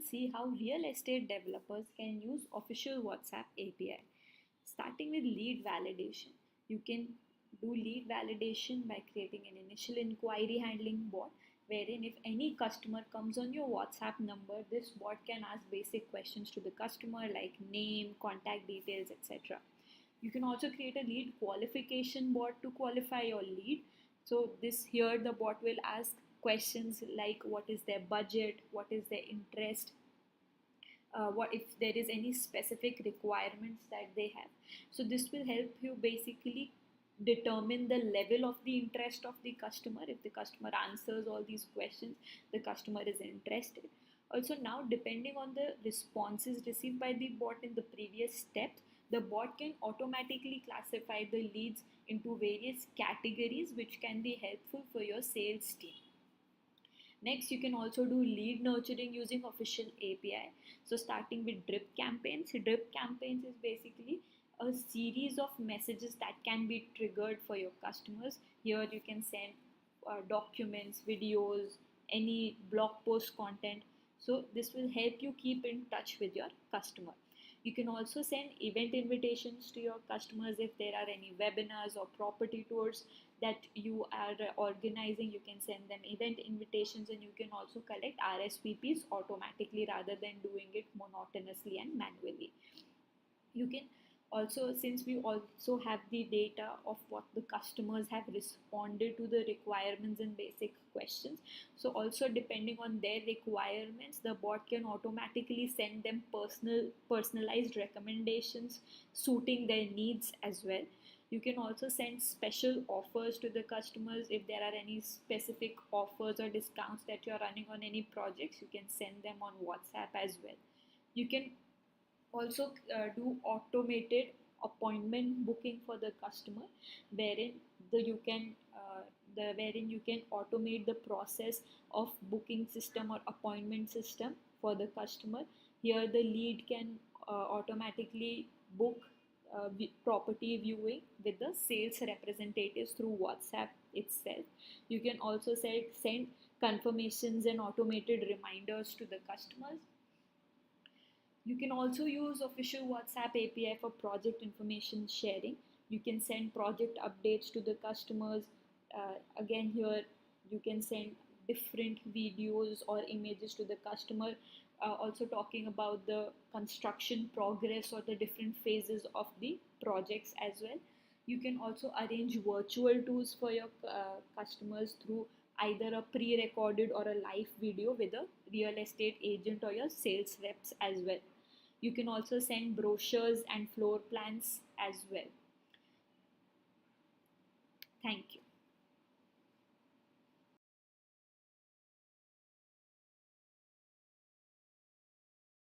See how real estate developers can use official WhatsApp API. Starting with lead validation, you can do lead validation by creating an initial inquiry handling bot wherein if any customer comes on your WhatsApp number, this bot can ask basic questions to the customer like name, contact details, etc. You can also create a lead qualification bot to qualify your lead. So this here the bot will ask questions like what is their budget, what is their interest, what if there is any specific requirements that they have. So this will help you basically determine the level of the interest of the customer. If the customer answers all these questions, the customer is interested. Also now, depending on the responses received by the bot in the previous steps, the bot can automatically classify the leads into various categories which can be helpful for your sales team. Next, you can also do lead nurturing using official API. So starting with drip campaigns. Drip campaigns is basically a series of messages that can be triggered for your customers. Here you can send documents, videos, any blog post content. So this will help you keep in touch with your customer. You can also send event invitations to your customers if there are any webinars or property tours that you are organizing. You can send them event invitations, and you can also collect RSVPs automatically rather than doing it monotonously and manually. You can also, since we also have the data of what the customers have responded to the requirements and basic questions, so also depending on their requirements, the bot can automatically send them personalized recommendations suiting their needs as well. You can also send special offers to the customers. If there are any specific offers or discounts that you are running on any projects, you can send them on WhatsApp as well. You can also do automated appointment booking for the customer, wherein you can wherein you can automate the process of booking system or appointment system for the customer. Here the lead can automatically book property viewing with the sales representatives through WhatsApp itself. You can also send confirmations and automated reminders to the customers. You can also use official WhatsApp API for project information sharing. You can send project updates to the customers. Again, here you can send different videos or images to the customer, also talking about the construction progress or the different phases of the projects as well. You can also arrange virtual tours for your customers through either a pre-recorded or a live video with a real estate agent or your sales reps as well. You can also send brochures and floor plans as well. Thank you.